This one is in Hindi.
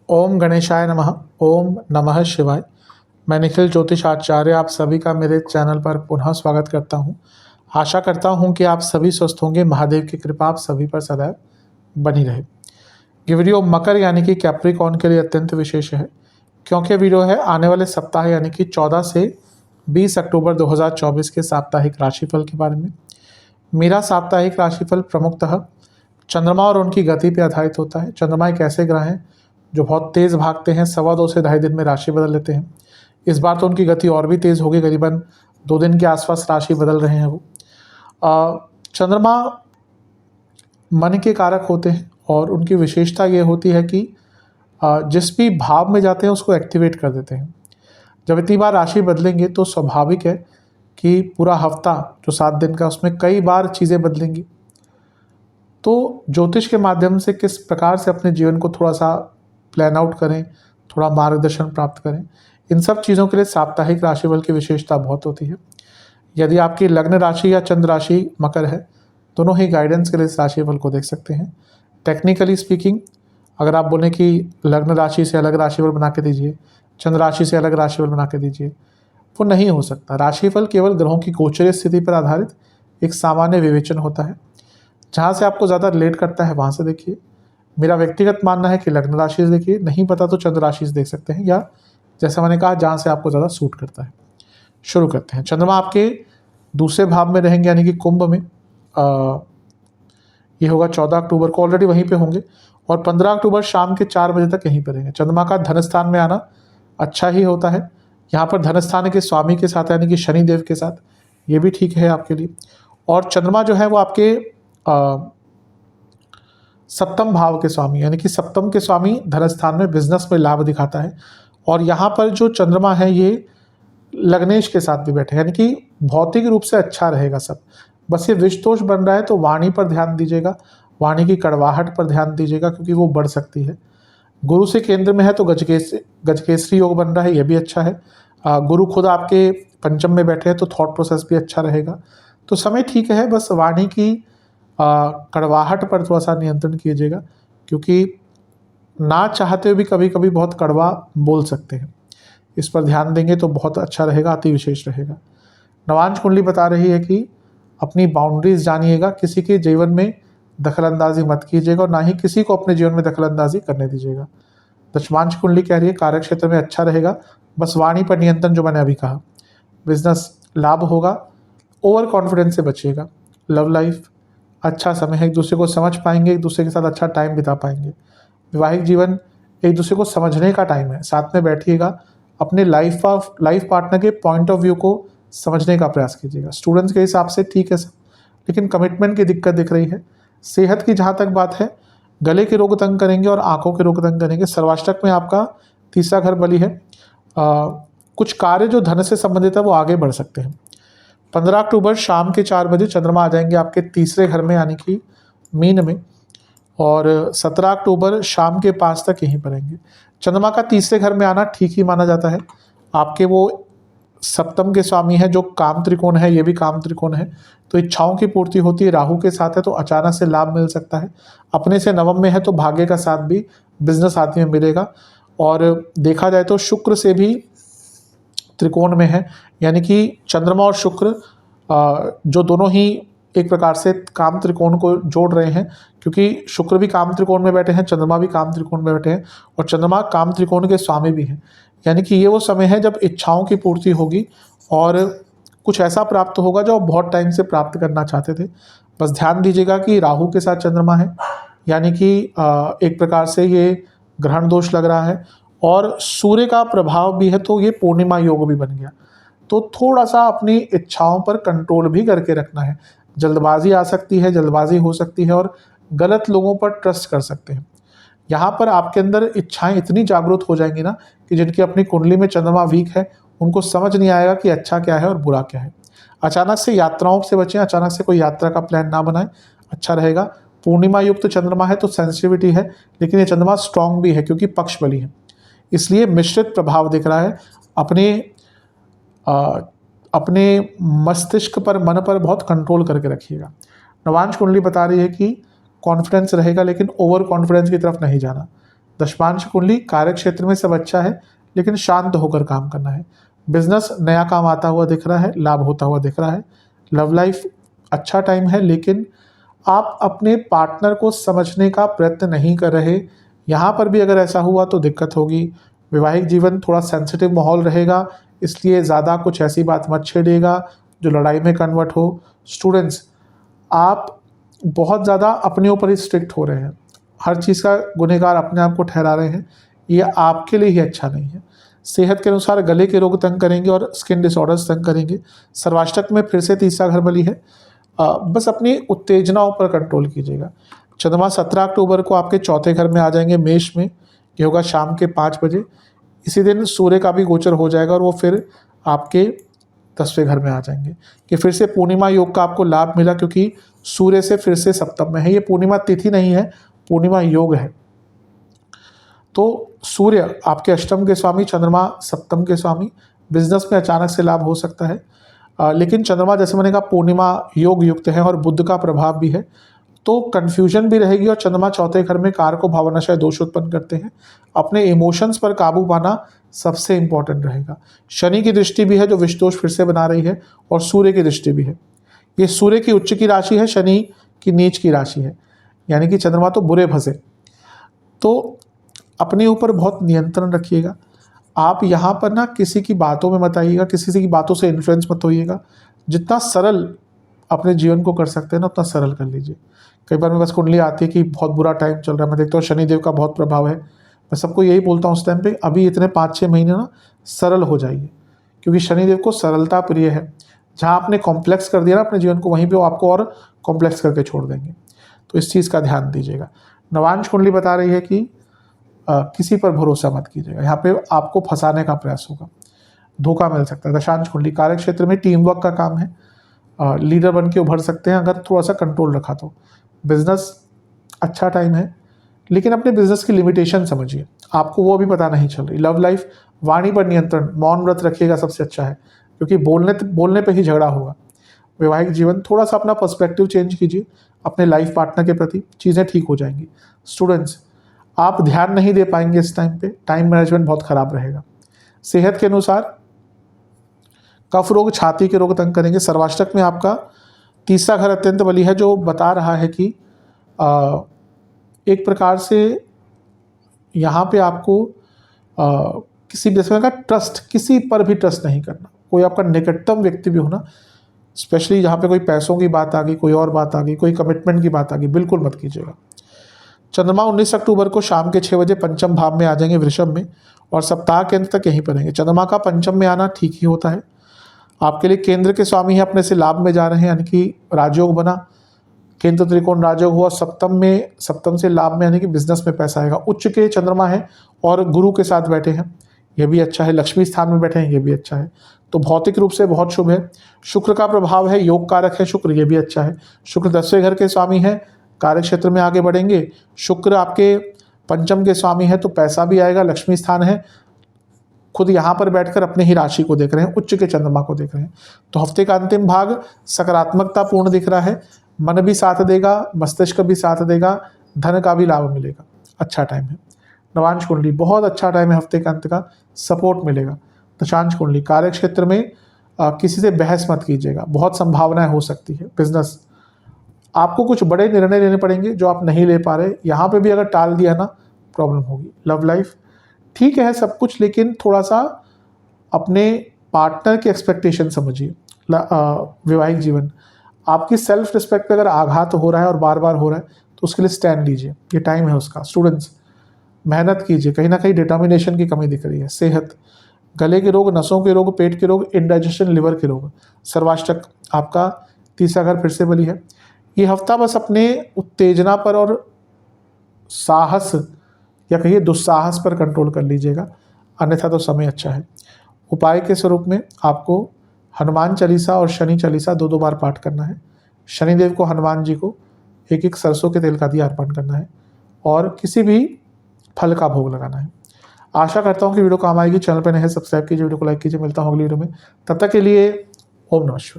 ओम गणेशाय नमः। ओम नमः शिवाय। मैं निखिल ज्योतिष आचार्य आप सभी का मेरे चैनल पर पुनः स्वागत करता हूं। आशा करता हूं कि आप सभी स्वस्थ होंगे। महादेव की कृपा आप सभी पर सदैव बनी रहे। ये वीडियो मकर यानी कि कैप्रिकॉर्न के लिए अत्यंत विशेष है, क्योंकि वीडियो है आने वाले सप्ताह यानी कि 14 से 20 अक्टूबर 2024 के साप्ताहिक राशिफल के बारे में। मेरा साप्ताहिक राशिफल प्रमुखतः चंद्रमा और उनकी गति पर आधारित होता है। चंद्रमा एक ऐसे ग्रह हैं जो बहुत तेज़ भागते हैं, 2.25 से 2.5 दिन में राशि बदल लेते हैं। इस बार तो उनकी गति और भी तेज़ होगी, करीबन 2 दिन के आसपास राशि बदल रहे हैं वो। चंद्रमा मन के कारक होते हैं और उनकी विशेषता ये होती है कि जिस भी भाव में जाते हैं उसको एक्टिवेट कर देते हैं। जब इतनी बार राशि बदलेंगे तो स्वाभाविक है कि पूरा हफ्ता जो 7 दिन का उसमें कई बार चीज़ें बदलेंगी। तो ज्योतिष के माध्यम से किस प्रकार से अपने जीवन को थोड़ा सा प्लान आउट करें, थोड़ा मार्गदर्शन प्राप्त करें, इन सब चीज़ों के लिए साप्ताहिक राशिफल की विशेषता बहुत होती है। यदि आपकी लग्न राशि या चंद्र राशि मकर है, दोनों ही गाइडेंस के लिए इस राशिफल को देख सकते हैं। टेक्निकली स्पीकिंग, अगर आप बोलें कि लग्न राशि से अलग राशिफल बना के दीजिए, चंद्र राशि से अलग राशिफल बना के दीजिए, वो नहीं हो सकता। राशिफल केवल ग्रहों की गोचरीय स्थिति पर आधारित एक सामान्य विवेचन होता है। जहाँ से आपको ज़्यादा रिलेट करता है वहाँ से देखिए। मेरा व्यक्तिगत मानना है कि लग्न राशि से देखिए, नहीं पता तो चंद्र राशि से देख सकते हैं, या जैसा मैंने कहा जहाँ से आपको ज़्यादा सूट करता है। शुरू करते हैं। चंद्रमा आपके दूसरे भाव में रहेंगे यानी कि कुंभ में। ये होगा 14 अक्टूबर को, ऑलरेडी वहीं पे होंगे, और 15 अक्टूबर शाम के 4 बजे तक यहीं पर रहेंगे। चंद्रमा का धन स्थान में आना अच्छा ही होता है। यहाँ पर धन स्थान के स्वामी के साथ यानी कि शनिदेव के साथ, ये भी ठीक है आपके लिए। और चंद्रमा जो है वो आपके सप्तम भाव के स्वामी यानी कि सप्तम के स्वामी धन स्थान में बिजनेस में लाभ दिखाता है। और यहाँ पर जो चंद्रमा है ये लग्नेश के साथ भी बैठे, यानी कि भौतिक रूप से अच्छा रहेगा सब। बस ये विषदोष बन रहा है तो वाणी पर ध्यान दीजिएगा, वाणी की कड़वाहट पर ध्यान दीजिएगा, क्योंकि वो बढ़ सकती है। गुरु से केंद्र में है तो गजकेसरी योग बन रहा है, ये भी अच्छा है। गुरु खुद आपके पंचम में बैठे हैं तो थॉट प्रोसेस भी अच्छा रहेगा। तो समय ठीक है, बस वाणी की कड़वाहट पर थोड़ा सा नियंत्रण कीजिएगा, क्योंकि ना चाहते हुए भी कभी कभी बहुत कड़वा बोल सकते हैं। इस पर ध्यान देंगे तो बहुत अच्छा रहेगा, अति विशेष रहेगा। नवांश कुंडली बता रही है कि अपनी बाउंड्रीज जानिएगा, किसी के जीवन में दखलंदाजी मत कीजिएगा और ना ही किसी को अपने जीवन में दखलंदाजी करने दीजिएगा। दशमांश कुंडली कह रही है कार्य क्षेत्र में अच्छा रहेगा, बस वाणी पर नियंत्रण, जो मैंने अभी कहा। बिजनेस लाभ होगा, ओवर कॉन्फिडेंस से बचिएगा। लव लाइफ अच्छा समय है, एक दूसरे को समझ पाएंगे, एक दूसरे के साथ अच्छा टाइम बिता पाएंगे। वैवाहिक जीवन एक दूसरे को समझने का टाइम है, साथ में बैठिएगा, अपने लाइफ पार्टनर के पॉइंट ऑफ व्यू को समझने का प्रयास कीजिएगा। स्टूडेंट्स के हिसाब से ठीक है सब, लेकिन कमिटमेंट की दिक्कत दिख रही है। सेहत की जहाँ तक बात है, गले के रोग तंग करेंगे और आंखों के रोग तंग करेंगे। सर्वाष्टक में आपका तीसरा घर बली है। कुछ कार्य जो धन से संबंधित है वो आगे बढ़ सकते हैं। 15 अक्टूबर शाम के 4 बजे चंद्रमा आ जाएंगे आपके तीसरे घर में यानी कि मीन में, और 17 अक्टूबर शाम के 5 तक यहीं पर रहेंगे। चंद्रमा का तीसरे घर में आना ठीक ही माना जाता है। आपके वो सप्तम के स्वामी है जो काम त्रिकोण है, ये भी काम त्रिकोण है, तो इच्छाओं की पूर्ति होती है। राहु के साथ है तो अचानक से लाभ मिल सकता है। अपने से नवम में है तो भाग्य का साथ भी बिजनेस आदमी में मिलेगा। और देखा जाए तो शुक्र से भी त्रिकोण में है, यानी कि चंद्रमा और शुक्र जो दोनों ही एक प्रकार से काम त्रिकोण को जोड़ रहे हैं, क्योंकि शुक्र भी काम त्रिकोण में बैठे हैं, चंद्रमा भी काम त्रिकोण में बैठे हैं, और चंद्रमा काम त्रिकोण के स्वामी भी हैं। यानी कि ये वो समय है जब इच्छाओं की पूर्ति होगी और कुछ ऐसा प्राप्त होगा जो आप बहुत टाइम से प्राप्त करना चाहते थे। बस ध्यान दीजिएगा कि राहु के साथ चंद्रमा है, यानी कि एक प्रकार से ये ग्रहण दोष लग रहा है, और सूर्य का प्रभाव भी है तो ये पूर्णिमा योग भी बन गया। तो थोड़ा सा अपनी इच्छाओं पर कंट्रोल भी करके रखना है। जल्दबाजी आ सकती है, जल्दबाजी हो सकती है, और गलत लोगों पर ट्रस्ट कर सकते हैं। यहाँ पर आपके अंदर इच्छाएं इतनी जागरूक हो जाएंगी ना कि जिनकी अपनी कुंडली में चंद्रमा वीक है उनको समझ नहीं आएगा कि अच्छा क्या है और बुरा क्या है। अचानक से यात्राओं से बचें, अचानक से कोई यात्रा का प्लान ना बनाएं, अच्छा रहेगा। पूर्णिमा युक्त चंद्रमा है तो सेंसिटिविटी है, लेकिन ये चंद्रमा स्ट्रांग भी है क्योंकि पक्ष बली है, इसलिए मिश्रित प्रभाव दिख रहा है। अपने मस्तिष्क पर, मन पर बहुत कंट्रोल करके रखिएगा। नवांश कुंडली बता रही है कि कॉन्फिडेंस रहेगा, लेकिन ओवर कॉन्फिडेंस की तरफ नहीं जाना। दशमांश कुंडली कार्य क्षेत्र में सब अच्छा है, लेकिन शांत होकर काम करना है। बिजनेस नया काम आता हुआ दिख रहा है, लाभ होता हुआ दिख रहा है। लव लाइफ अच्छा टाइम है, लेकिन आप अपने पार्टनर को समझने का प्रयत्न नहीं कर रहे। यहाँ पर भी अगर ऐसा हुआ तो दिक्कत होगी। वैवाहिक जीवन थोड़ा सेंसिटिव माहौल रहेगा, इसलिए ज़्यादा कुछ ऐसी बात मत छेड़िएगा जो लड़ाई में कन्वर्ट हो। स्टूडेंट्स, आप बहुत ज़्यादा अपने ऊपर ही स्ट्रिक्ट हो रहे हैं, हर चीज़ का गुनहगार अपने आप को ठहरा रहे हैं, ये आपके लिए ही अच्छा नहीं है। सेहत के अनुसार गले के रोग तंग करेंगे और स्किन डिसऑर्डर्स तंग करेंगे। सर्वाष्टक में फिर से तीसरा घर बली है। बस अपनी उत्तेजनाओं पर कंट्रोल कीजिएगा। चंद्रमा 17 अक्टूबर को आपके चौथे घर में आ जाएंगे, मेष में। ये होगा शाम के 5 बजे। इसी दिन सूर्य का भी गोचर हो जाएगा और वो फिर आपके 10वें घर में आ जाएंगे। कि फिर से पूर्णिमा योग का आपको लाभ मिला, क्योंकि सूर्य से फिर से सप्तम में है। ये पूर्णिमा तिथि नहीं है, पूर्णिमा योग है। तो सूर्य आपके अष्टम के स्वामी, चंद्रमा सप्तम के स्वामी। बिजनेस में अचानक से लाभ हो सकता है, लेकिन चंद्रमा जैसे मैंने कहा पूर्णिमा योग युक्त है और बुध का प्रभाव भी है, तो कन्फ्यूजन भी रहेगी। और चंद्रमा चौथे घर में कार को भावनाशय दोष उत्पन्न करते हैं। अपने इमोशंस पर काबू पाना सबसे इंपॉर्टेंट रहेगा। शनि की दृष्टि भी है जो विष दोष फिर से बना रही है, और सूर्य की दृष्टि भी है। ये सूर्य की उच्च की राशि है, शनि की नीच की राशि है, यानी कि चंद्रमा तो बुरे फंसे। तो अपने ऊपर बहुत नियंत्रण रखिएगा। आप यहाँ पर ना किसी की बातों में मत आइएगा, किसी की बातों से इन्फ्लुएंस मत होइएगा। जितना सरल अपने जीवन को कर सकते हैं ना, उतना सरल कर लीजिए। कई बार मेरे पास कुंडली आती है कि बहुत बुरा टाइम चल रहा है, मैं देखता हूँ शनिदेव का बहुत प्रभाव है। मैं सबको यही बोलता हूँ उस टाइम पे, अभी इतने 5-6 महीने ना सरल हो जाइए, क्योंकि शनिदेव को सरलता प्रिय है। जहाँ आपने कॉम्प्लेक्स कर दिया ना अपने जीवन को, वहीं पे वो आपको और कॉम्प्लेक्स करके छोड़ देंगे। तो इस चीज़ का ध्यान दीजिएगा। नवांश कुंडली बता रही है कि किसी पर भरोसा मत कीजिएगा, यहाँ पे आपको फंसाने का प्रयास होगा, धोखा मिल सकता है। दशांश कुंडली कार्य क्षेत्र में टीम वर्क का काम है, लीडर बन के उभर सकते हैं अगर थोड़ा सा कंट्रोल रखा तो। बिजनेस अच्छा टाइम है, लेकिन अपने बिजनेस की लिमिटेशन समझिए, आपको वो भी पता नहीं चल रही। लव लाइफ वाणी पर नियंत्रण, मौन व्रत रखिएगा, सबसे अच्छा है, क्योंकि बोलने पे ही झगड़ा होगा। वैवाहिक जीवन थोड़ा सा अपना पर्सपेक्टिव चेंज कीजिए अपने लाइफ पार्टनर के प्रति, चीज़ें ठीक हो जाएंगी। स्टूडेंट्स, आप ध्यान नहीं दे पाएंगे इस टाइम पे, टाइम मैनेजमेंट बहुत खराब रहेगा। सेहत के अनुसार कफ रोग, छाती के रोग तंग करेंगे। सर्वाष्टक में आपका तीसरा घर अत्यंत बली है, जो बता रहा है कि एक प्रकार से यहाँ पे आपको किसी भी तरह का ट्रस्ट, किसी पर भी ट्रस्ट नहीं करना। कोई आपका निकटतम व्यक्ति भी होना, स्पेशली जहाँ पे कोई पैसों की बात आ गई, कोई और बात आ गई, कोई कमिटमेंट की बात आ गई, बिल्कुल मत कीजिएगा। चंद्रमा 19 अक्टूबर को शाम के 6 बजे पंचम भाव में आ जाएंगे, वृषभ में, और सप्ताह के अंत तक यहीं पर रहेंगे। चंद्रमा का पंचम में आना ठीक ही होता है, आपके लिए केंद्र के स्वामी है, अपने से लाभ में जा रहे हैं, यानी कि राजयोग बना, केंद्र त्रिकोण राजयोग हुआ। सप्तम से लाभ में, यानी कि बिजनेस में पैसा आएगा। उच्च के चंद्रमा है और गुरु के साथ बैठे हैं, यह भी अच्छा है। लक्ष्मी स्थान में बैठे हैं, ये भी अच्छा है। तो भौतिक रूप से बहुत शुभ है। शुक्र का प्रभाव है, योग कारक है शुक्र, ये भी अच्छा है। शुक्र 10वें घर के स्वामी है, कार्य क्षेत्र में आगे बढ़ेंगे। शुक्र आपके पंचम के स्वामी है, तो पैसा भी आएगा, लक्ष्मी स्थान है। खुद यहाँ पर बैठकर अपने ही राशि को देख रहे हैं, उच्च के चंद्रमा को देख रहे हैं। तो हफ्ते का अंतिम भाग सकारात्मकता पूर्ण दिख रहा है, मन भी साथ देगा, मस्तिष्क भी साथ देगा, धन का भी लाभ मिलेगा, अच्छा टाइम है। नवांश कुंडली बहुत अच्छा टाइम है, हफ्ते का अंत का सपोर्ट मिलेगा। दशांश कुंडली कार्य क्षेत्र में किसी से बहस मत कीजिएगा, बहुत संभावनाएं हो सकती है। बिजनेस आपको कुछ बड़े निर्णय लेने पड़ेंगे जो आप नहीं ले पा रहे, यहाँ पे भी अगर टाल दिया ना प्रॉब्लम होगी। लव लाइफ ठीक है सब कुछ, लेकिन थोड़ा सा अपने पार्टनर की एक्सपेक्टेशन समझिए। वैवाहिक जीवन आपकी सेल्फ रिस्पेक्ट पे अगर आघात हो रहा है और बार बार हो रहा है, तो उसके लिए स्टैंड लीजिए, ये टाइम है उसका। स्टूडेंट्स, मेहनत कीजिए, कहीं ना कहीं डिटर्मिनेशन की कमी दिख रही है। सेहत गले के रोग, नसों के रोग, पेट के रोग, इंडाइजेशन, लिवर के रोग। सर्वाष्टक आपका तीसरा घर फिर से बली है। ये हफ्ता बस अपने उत्तेजना पर और साहस या कहिए दुस्साहस पर कंट्रोल कर लीजिएगा, अन्यथा तो समय अच्छा है। उपाय के स्वरूप में आपको हनुमान चालीसा और शनि चालीसा 2-2 बार पाठ करना है। शनिदेव को, हनुमान जी को 1-1 सरसों के तेल का दिया अर्पण करना है, और किसी भी फल का भोग लगाना है। आशा करता हूँ कि वीडियो काम आएगी। चैनल पर नए हैं, सब्सक्राइब कीजिए, वीडियो को लाइक कीजिए। मिलता हूँ अगली वीडियो में, तब तक के लिए ओम नमः शिवाय।